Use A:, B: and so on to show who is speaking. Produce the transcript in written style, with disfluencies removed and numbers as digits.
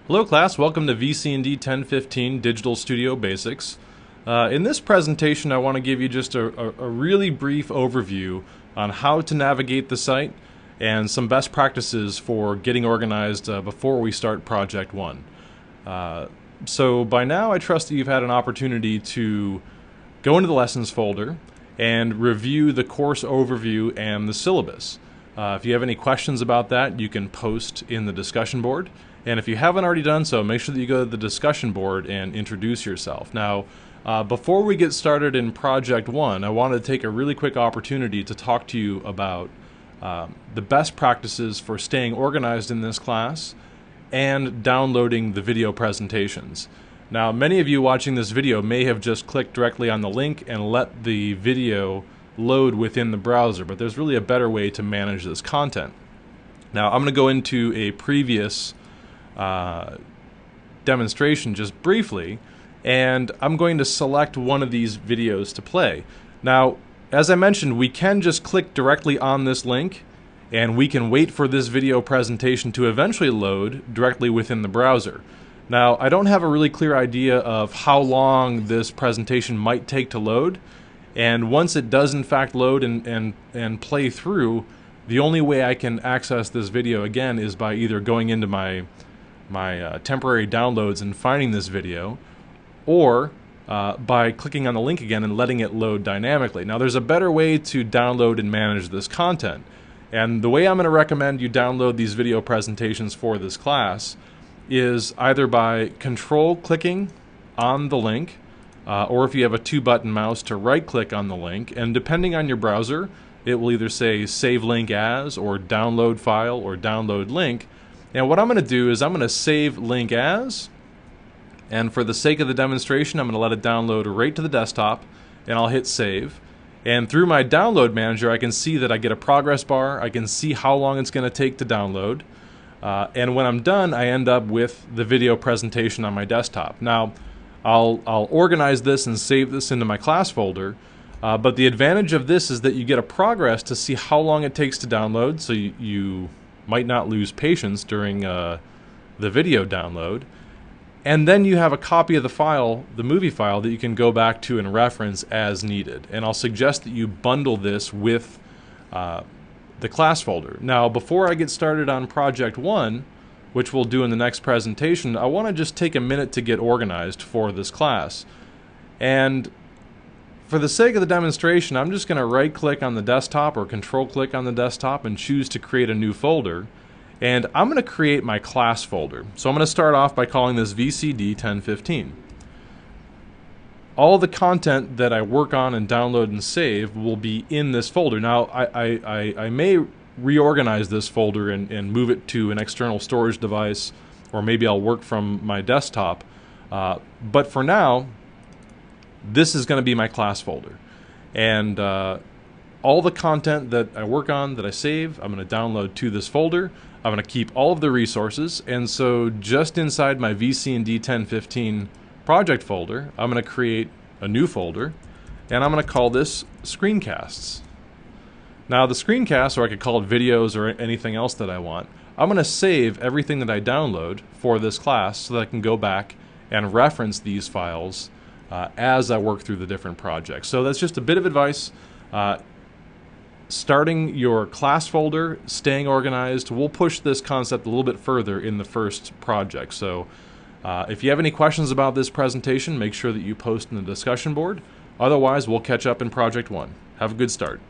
A: Hello class, welcome to VC&D 1015 Digital Studio Basics. In this presentation I want to give you just a really brief overview on how to navigate the site and some best practices for getting organized before we start Project 1. So by now I trust that you've had an opportunity to go into the lessons folder and review the course overview and the syllabus. If you have any questions about that, you can post in the discussion board. And if you haven't already done so, make sure that you go to the discussion board and introduce yourself. Now, before we get started in Project 1, I wanted to take a really quick opportunity to talk to you about the best practices for staying organized in this class and downloading the video presentations. Now, many of you watching this video may have just clicked directly on the link and let the video load within the browser, but there's really a better way to manage this content. Now, I'm going to go into a previous demonstration just briefly, and I'm going to select one of these videos to play. Now, as I mentioned, we can just click directly on this link and we can wait for this video presentation to eventually load directly within the browser. Now, I don't have a really clear idea of how long this presentation might take to load, and once it does in fact load and play through, the only way I can access this video again is by either going into my temporary downloads and finding this video, or by clicking on the link again and letting it load dynamically. Now, there's a better way to download and manage this content, and the way I'm going to recommend you download these video presentations for this class is either by control clicking on the link, or if you have a 2-button mouse, to right click on the link, and depending on your browser it will either say save link as, or download file, or download link. And what I'm going to do is I'm going to save link as, and for the sake of the demonstration I'm going to let it download right to the desktop, and I'll hit save. And through my download manager I can see that I get a progress bar, I can see how long it's going to take to download, and when I'm done I end up with the video presentation on my desktop. Now, I'll organize this and save this into my class folder, but the advantage of this is that you get a progress to see how long it takes to download, so you might not lose patience during the video download. And then you have a copy of the file, the movie file, that you can go back to and reference as needed. And I'll suggest that you bundle this with the class folder. Now, before I get started on Project 1, which we'll do in the next presentation, I want to just take a minute to get organized for this class. And for the sake of the demonstration, I'm just going to right click on the desktop or control click on the desktop and choose to create a new folder. And I'm going to create my class folder. So I'm going to start off by calling this VC&D 1015. All the content that I work on and download and save will be in this folder. Now, I may reorganize this folder and move it to an external storage device, or maybe I'll work from my desktop. But for now, this is going to be my class folder, and all the content that I work on, that I save, I'm going to download to this folder. I'm going to keep all of the resources, and so just inside my VC&D 1015 project folder, I'm going to create a new folder, and I'm going to call this screencasts. Now, the screencasts, or I could call it videos or anything else that I want, I'm going to save everything that I download for this class so that I can go back and reference these files as I work through the different projects. So that's just a bit of advice. Starting your class folder, staying organized, we'll push this concept a little bit further in the first project. So if you have any questions about this presentation, make sure that you post in the discussion board. Otherwise, we'll catch up in Project 1. Have a good start.